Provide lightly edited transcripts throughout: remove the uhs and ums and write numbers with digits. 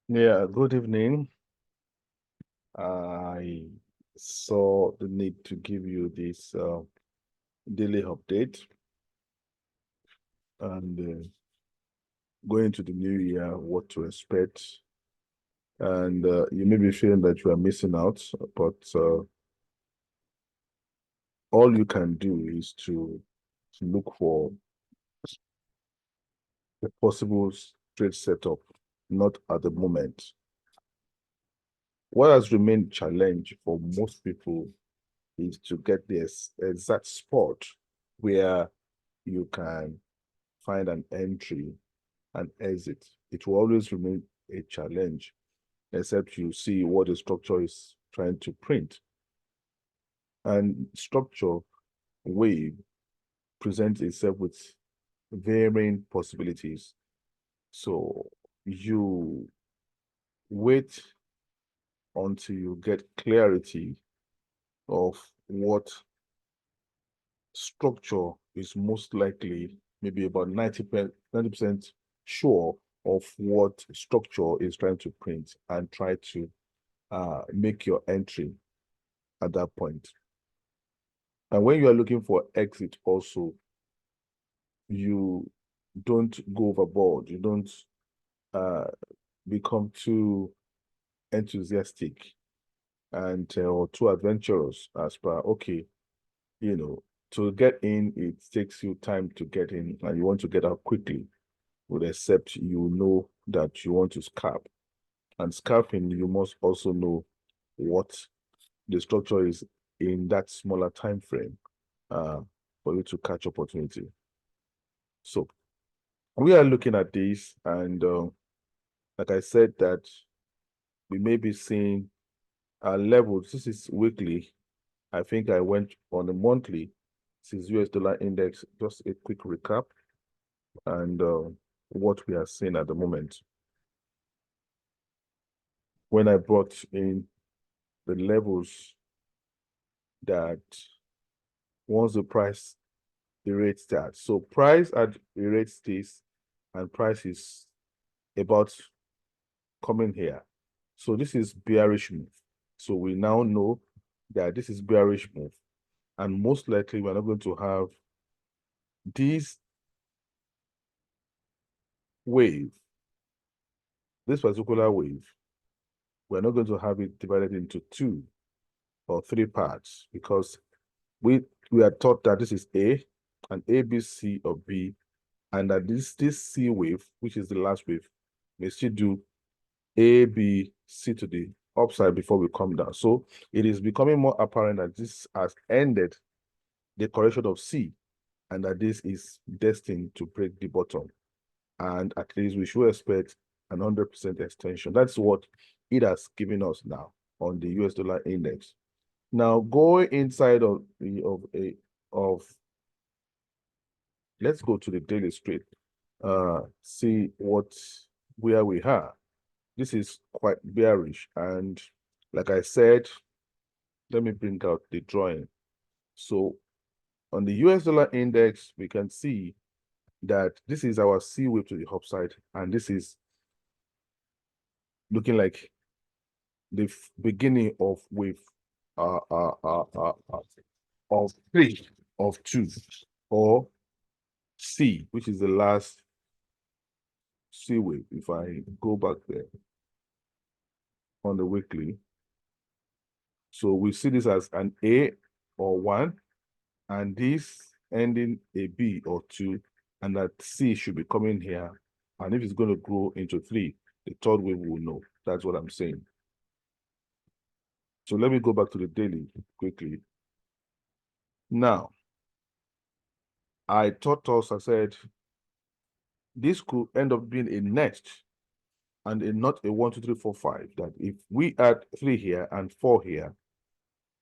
Yeah, good evening. I saw the need to give you this daily update and going to the new year, what to expect. And you may be feeling that you are missing out, but all you can do is to look for a possible trade setup, not at the moment. What has remained challenge for most people is to get this exact spot where you can find an entry and exit. It will always remain a challenge, except you see what the structure is trying to print. And structure wave presents itself with varying possibilities. So you wait until you get clarity of what structure is most likely, maybe about 90% sure of what structure is trying to print, and try to make your entry at that point. And when you are looking for exit also, you don't go overboard. You don't uh, become too enthusiastic and or too adventurous as per, okay, to get in, it takes you time to get in and you want to get out quickly, would accept you know that you want to scalp. And scalping, you must also know what the structure is in that smaller time frame for you to catch opportunity. So we are looking at this, and like I said, that we may be seeing levels. This is weekly. I think I went on a monthly. This is US dollar index. Just a quick recap and what we are seeing at the moment. When I brought in the levels that once the price the rate starts. So price at the rate stays and price is about coming here. So this is bearish move. So we now know that this is bearish move. And most likely we're not going to have this wave, this particular wave, we're not going to have it divided into 2 or 3 parts, because we are taught that this is A and A, B, C, or B, and that this C wave, which is the last wave, may still do A, B, C to the upside before we come down. So it is becoming more apparent that this has ended the correction of C and that this is destined to break the bottom. And at least we should expect an 100% extension. That's what it has given us now on the US dollar index. Now going inside of let's go to the daily straight, see where we are. This is quite bearish, and like I said, let me bring out the drawing. So on the US dollar index, we can see that this is our C wave to the upside, and this is looking like the beginning of wave of 3 of 2, or C, which is the last C wave. If I go back there on the weekly, so we see this as an A or 1, and this ending a B or 2, and that C should be coming here. And if it's going to grow into 3, the third wave will know. That's what I'm saying. So let me go back to the daily quickly. Now, I said, this could end up being a next and not a 1, 2, 3, 4, 5. That if we add 3 here and 4 here,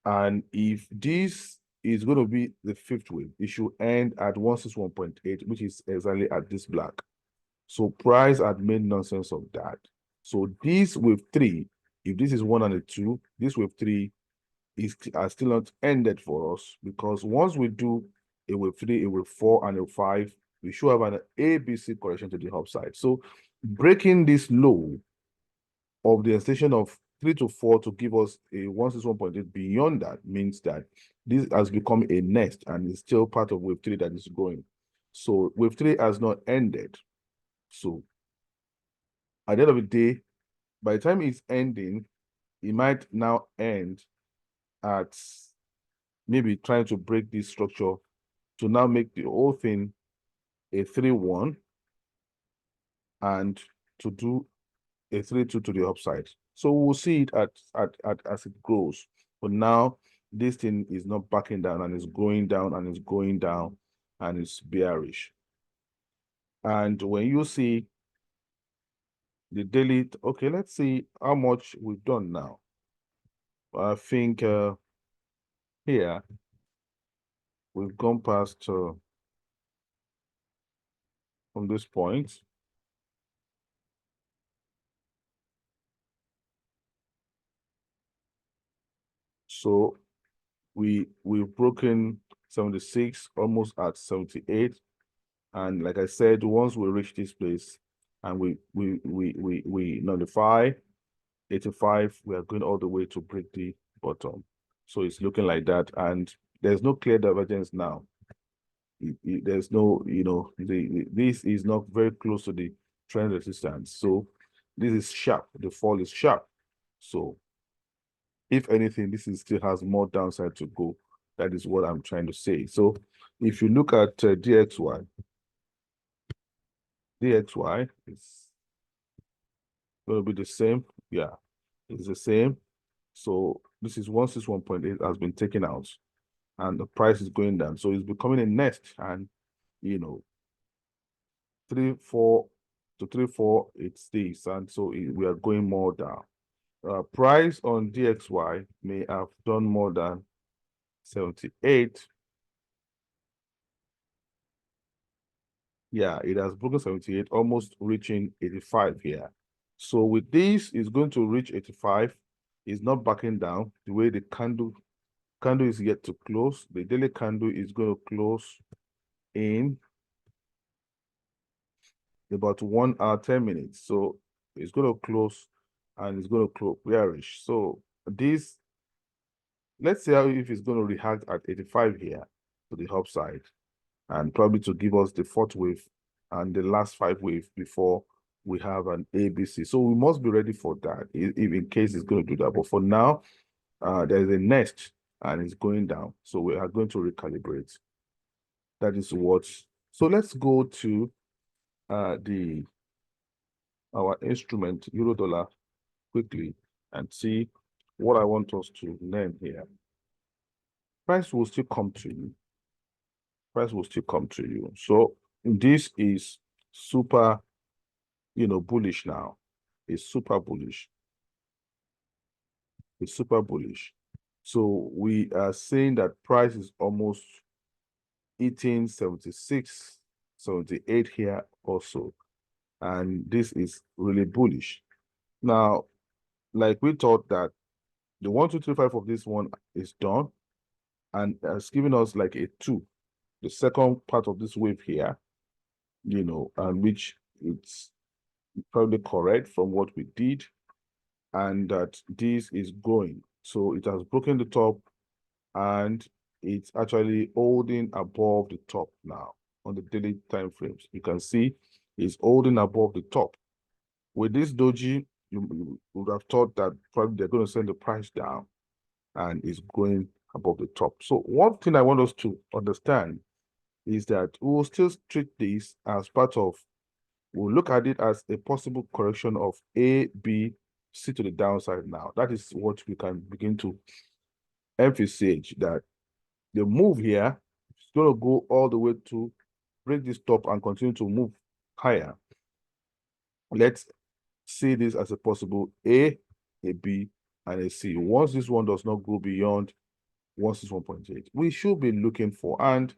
and if this is going to be the 5th wave, it should end at 161.8, which is exactly at this black. So price had made nonsense of that. So this wave 3, if this is 1 and a 2, this wave 3 has still not ended for us, because once we do a wave 3, a wave 4, and a 5, we should have an ABC correction to the upside. So breaking this low of the extension of 3 to 4 to give us a 161.8 beyond that means that this has become a nest and is still part of wave 3 that is growing. So wave 3 has not ended. So at the end of the day, by the time it's ending, it might now end at maybe trying to break this structure to now make the whole thing a 3-1 and to do a 3-2 to the upside. So we'll see it as it grows. But now this thing is not backing down and it's going down and it's going down and it's bearish. And when you see the daily, okay, let's see how much we've done now. I think here we've gone past from this point. So we've broken 76, almost at 78. And like I said, once we reach this place and we nullify 85, we are going all the way to break the bottom. So it's looking like that. And there's no clear divergence now. There's no, this is not very close to the trend resistance. So this is sharp. The fall is sharp. So if anything, this still has more downside to go. That is what I'm trying to say. So if you look at DXY is going to be the same. Yeah, it's the same. So this is 161.8 has been taken out and the price is going down. So it's becoming a nest and, 3-4 to 3-4, it stays. And so we are going more down. Price on DXY may have done more than 78. Yeah, it has broken 78, almost reaching 85 here. So with this, it's going to reach 85. It's not backing down. The way the candle is yet to close. The daily candle is going to close in about 1 hour, 10 minutes. So it's going to close and it's going to close bearish. So this, let's see how if it's going to react at 85 here to the upside and probably to give us the fourth wave and the last 5 waves before we have an ABC. So we must be ready for that if in case it's going to do that. But for now, there is a nest and it's going down. So we are going to recalibrate. That is what. So let's go to our instrument, euro dollar, quickly and see what I want us to learn here. Price will still come to you. Price will still come to you. So this is super, bullish now. It's super bullish. It's super bullish. So we are saying that price is almost 76, 78 here also. And this is really bullish. Now, like we thought that the 1, 2, 3, 5 of this one is done and it's giving us like a 2. The second part of this wave here, and which it's probably correct from what we did, and that this is going. So it has broken the top and it's actually holding above the top now on the daily time frames. You can see it's holding above the top. With this doji, you would have thought that probably they're going to send the price down and it's going above the top. So one thing I want us to understand is that we will still treat this as part of, we'll look at it as a possible correction of A, B, C to the downside now. That is what we can begin to emphasize, that the move here is going to go all the way to break this top and continue to move higher. Let's see this as a possible A, B, and a C. Once this one does not go beyond 161.8, we should be looking for, and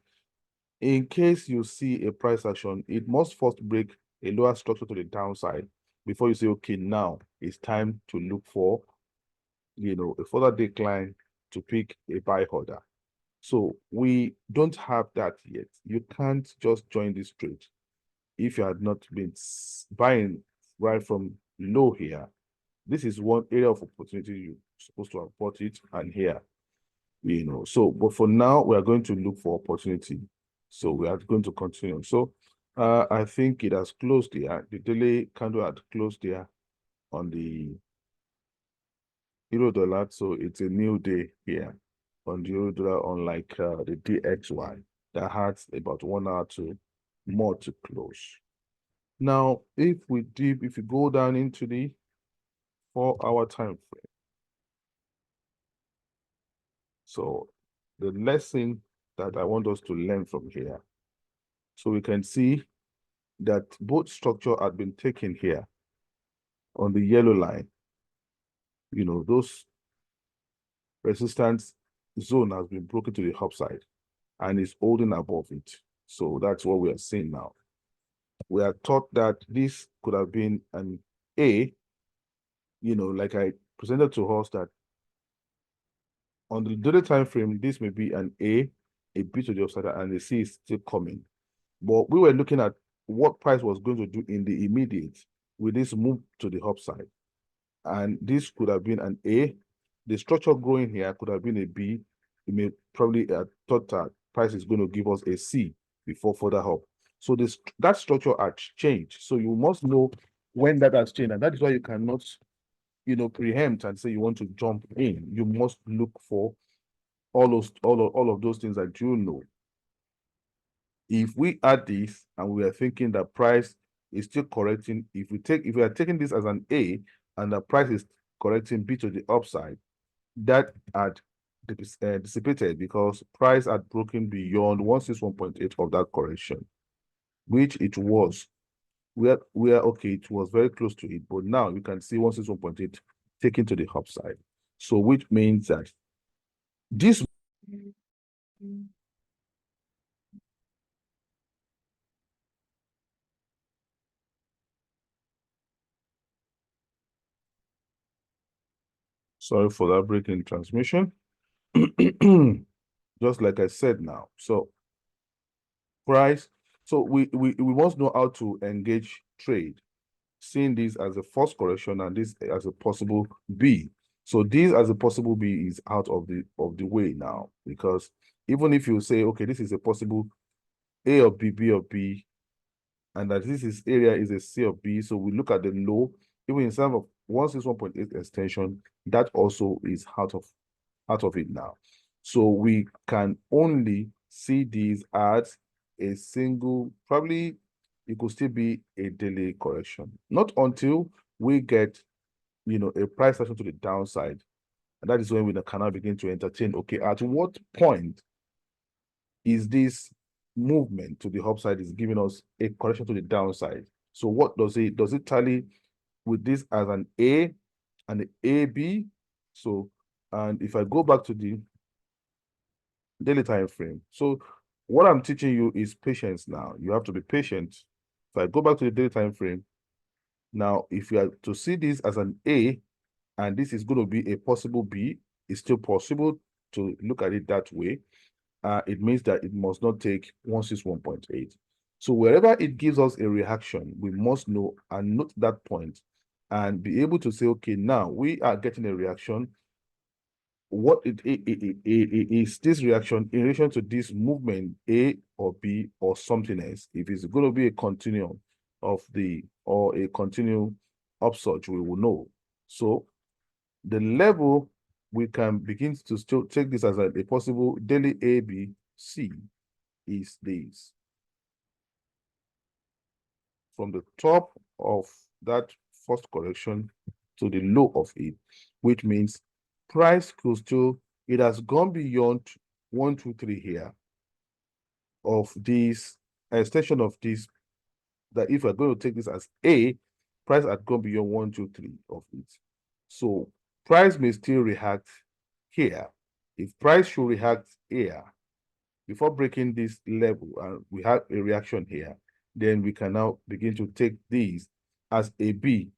in case you see a price action, it must first break a lower structure to the downside before you say, okay, now it's time to look for, a further decline to pick a buy order. So we don't have that yet. You can't just join this trade if you had not been buying right from low here. this is one area of opportunity you're supposed to have bought it, and here, So, but for now, we are going to look for opportunity. So we are going to continue. So I think it has closed here. The daily candle had closed here on the euro dollar. So it's a new day here on the euro dollar, unlike the DXY that had about 1 hour to more to close. Now, if you go down into the 4-hour time frame, so the lesson that I want us to learn from here, so we can see that both structure had been taken here on the yellow line. Those resistance zone has been broken to the upside and is holding above it. So that's what we are seeing now. We are taught that this could have been an A, like I presented to us, that on the daily time frame, this may be an A B to the upside, and the C is still coming. But we were looking at what price was going to do in the immediate with this move to the upside. And this could have been an A. The structure growing here could have been a B. You may probably thought that price is going to give us a C before further up. So that structure had changed. So you must know when that has changed. And that is why you cannot, preempt and say you want to jump in. You must look for all of those things that you know. If we add this and we are thinking that price is still correcting, if we are taking this as an A and the price is correcting B to the upside, that had dissipated because price had broken beyond 161.8 of that correction, which it was. We are okay, it was very close to it, but now you can see 161.8 taken to the upside. So which means that this sorry for that break in transmission. Just like I said now. So price. So we must know how to engage trade, seeing this as a first correction and this as a possible B. So this as a possible B is out of the way now, because even if you say, okay, this is a possible A of B, B of B, and that this area is a C of B, so we look at the low, even in terms of 161.8 extension, that also is out of it now. So we can only see these as a single, probably it could still be a daily correction. Not until we get, a price action to the downside. And that is when we can now begin to entertain, okay, at what point is this movement to the upside is giving us a correction to the downside? So what does it tally with this as an A and an AB? So, and if I go back to the daily time frame, so what I'm teaching you is patience now. You have to be patient. If I go back to the daily time frame, now if you are to see this as an A and this is going to be a possible B, it's still possible to look at it that way. It means that it must not take 161.8. So wherever it gives us a reaction, we must know and note that point and be able to say, okay, now we are getting a reaction. What is this reaction in relation to this movement, A or B or something else? If it's going to be a continuum or a continuum upsurge, we will know. So the level we can begin to still take this as a possible daily A, B, C is this. From the top of that first correction to the low of it, which means price could still, it has gone beyond 1, 2, 3 here of this extension of this, that if we're going to take this as A, price had gone beyond 1, 2, 3 of it. So price may still react here. If price should react here before breaking this level and we have a reaction here, then we can now begin to take these as a B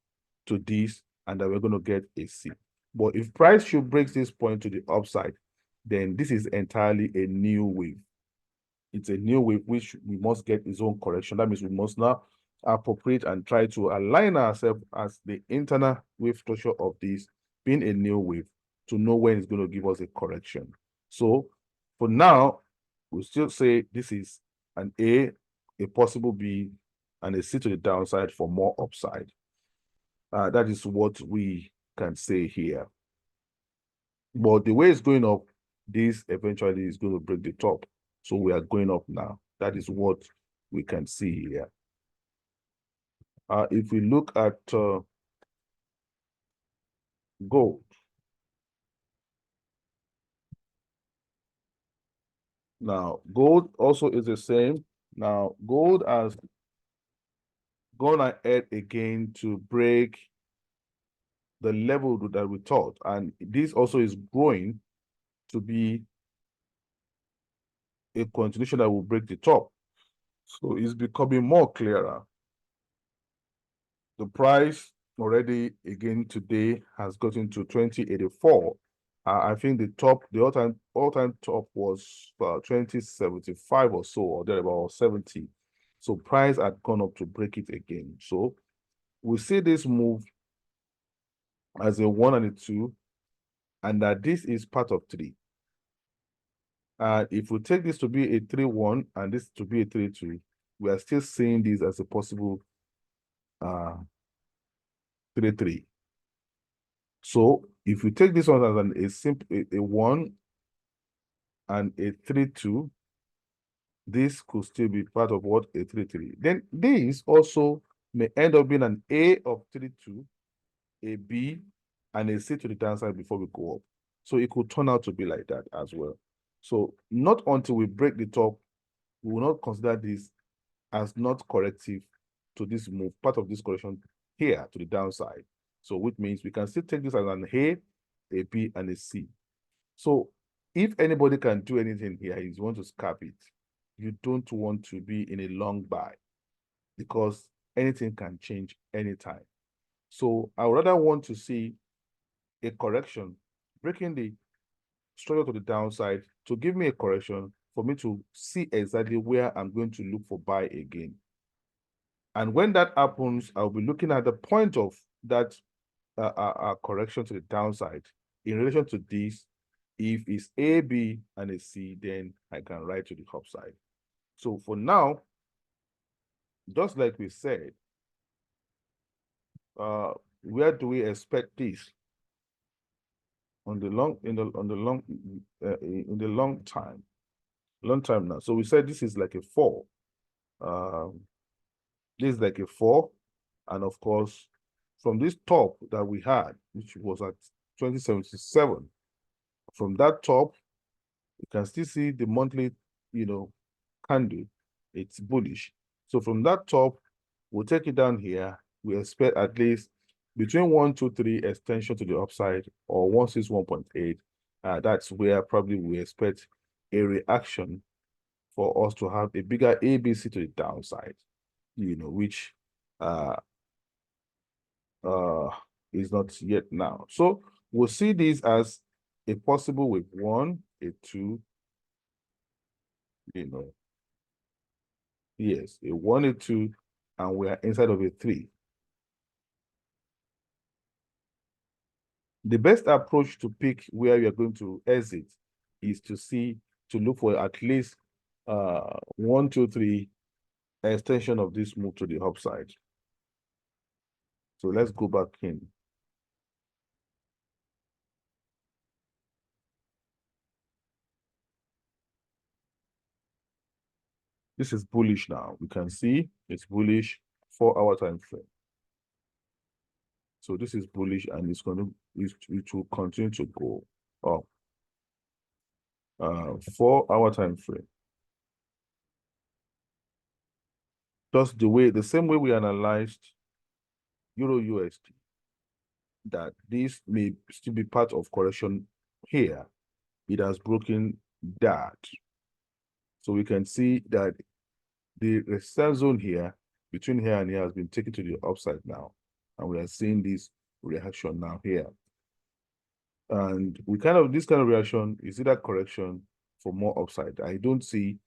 to this, and then we're going to get a C. But if price should break this point to the upside, then this is entirely a new wave. It's a new wave which we must get its own correction. That means we must now appropriate and try to align ourselves as the internal wave structure of this being a new wave to know when it's going to give us a correction. So for now, we still say this is an A possible B, and a C to the downside for more upside. That is what we can say here. But the way it's going up, this eventually is going to break the top. So we are going up now. That is what we can see here. If we look at gold, now gold also is the same. Now gold has gone ahead again to break the level that we thought, and this also is growing to be a continuation that will break the top. So it's becoming more clearer. The price already again today has gotten to 2084. I think the top, the all-time top was 2075 or so, or there about 70. So price had gone up to break it again. So we see this move as a 1 and a 2, and that this is part of 3. And if we take this to be a 3-1 and this to be a 3-2, we are still seeing this as a possible 3-3. So if we take this one as a simple a 1 and a 3-2, this could still be part of what? A 3-3. Then this also may end up being an A of 3-2, a B, and a C to the downside before we go up. So it could turn out to be like that as well. So not until we break the top, we will not consider this as not corrective to this move, part of this correction here to the downside. So which means we can still take this as an A, B, and a C. So if anybody can do anything here, is you want to scalp it. You don't want to be in a long buy because anything can change anytime. So I would rather want to see a correction, breaking the structure to the downside to give me a correction for me to see exactly where I'm going to look for buy again. And when that happens, I'll be looking at the point of that correction to the downside in relation to this. If it's A, B, and a C, then I can write to the upside. So for now, just like we said, where do we expect this on the long long time now? So we said this is like a 4. This is like a 4, and of course, from this top that we had, which was at 2077, from that top, you can still see the monthly, candle. It's bullish. So from that top, we'll take it down here. We expect at least between 1, 2, 3 extension to the upside, or 161.8. That's where probably we expect a reaction for us to have a bigger ABC to the downside, which is not yet now. So we'll see this as a possible with 1, a 2, yes, a 1, a 2, and we are inside of a 3. The best approach to pick where we are going to exit is to look for at least 1, 2, 3 extension of this move to the upside. So let's go back in. This is bullish now. We can see it's bullish 4-hour time frame. So this is bullish, and it will continue to go up. 4-hour time frame. Just the same way we analyzed Euro USD, that this may still be part of correction here. It has broken that. So we can see that the resistance zone here, between here and here, has been taken to the upside now. And we are seeing this reaction now here. And this kind of reaction is either correction for more upside. I don't see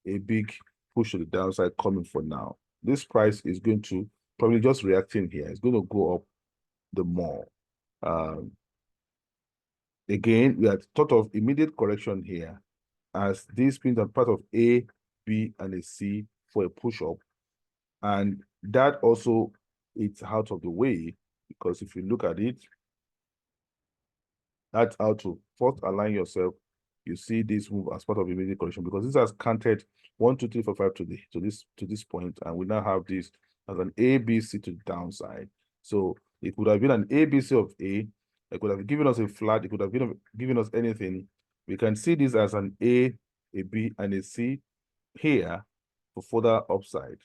a big push to the downside coming for now. this price is going to probably just reacting here. It's going to go up the more. Again, we had thought of immediate correction here as these pins are part of A, B, and a C for a push-up. And that also, it's out of the way, because if you look at it, that's how to first align yourself. You see this move as part of immediate correction, because this has counted 1, 2, 3, 4, 5 to this point, and we now have this as an ABC to the downside. So it could have been an ABC of A. It could have given us a flat. It could have given us anything. We can see this as an A B, and a C here for further upside.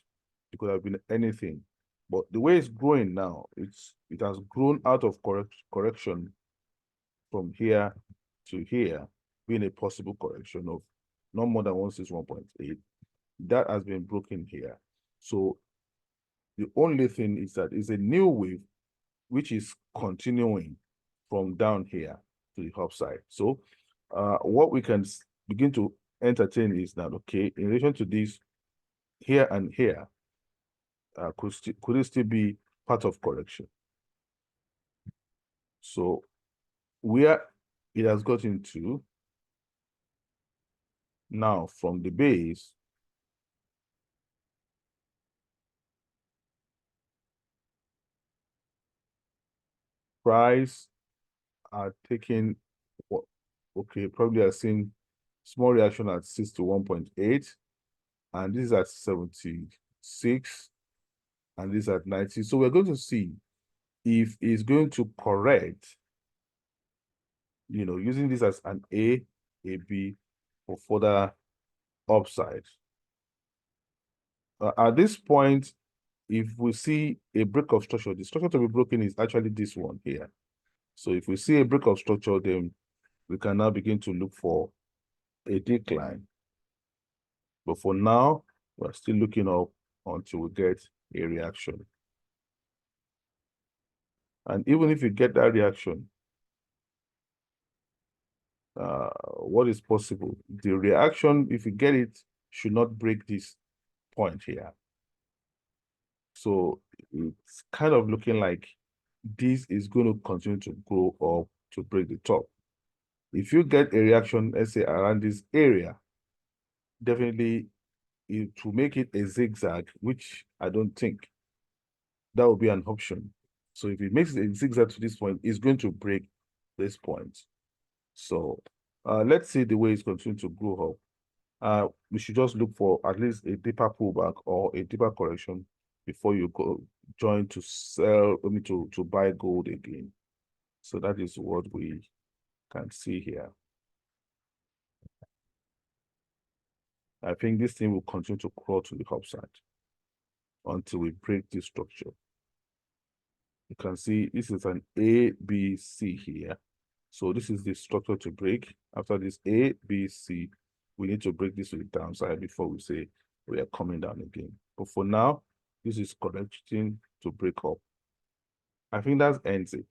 It could have been anything. But the way it's growing now, it has grown out of correction from here to here, being a possible correction of not more than 161.8. That has been broken here. So the only thing is that it's a new wave which is continuing from down here to the upside. So what we can begin to entertain is that, okay, in relation to this here and here, could it still be part of correction? So where it has gotten to now from the base, price are taking, okay, probably are seeing small reaction at 61.8, and this is at 76, and this at 90. So we're going to see if it's going to correct, you know, using this as an A B for further upside. At this point, if we see a break of structure, the structure to be broken is actually this one here. So if we see a break of structure, then we can now begin to look for a decline. But for now, we're still looking up until we get a reaction. And even if you get that reaction, what is possible? The reaction, if you get it, should not break this point here. So it's kind of looking like this is going to continue to go up to break the top. If you get a reaction, let's say around this area, definitely it will make it a zigzag, which I don't think that would be an option. So if it makes a zigzag to this point, it's going to break this point. So let's see the way it's continuing to grow up. We should just look for at least a deeper pullback or a deeper correction before you go join to sell, to buy gold again. So that is what we can see here. I think this thing will continue to crawl to the upside until we break this structure. You can see this is an A, B, C here. So this is the structure to break. After this A, B, C, we need to break this to the downside before we say we are coming down again. But for now, this is correcting to break up. I think that ends it.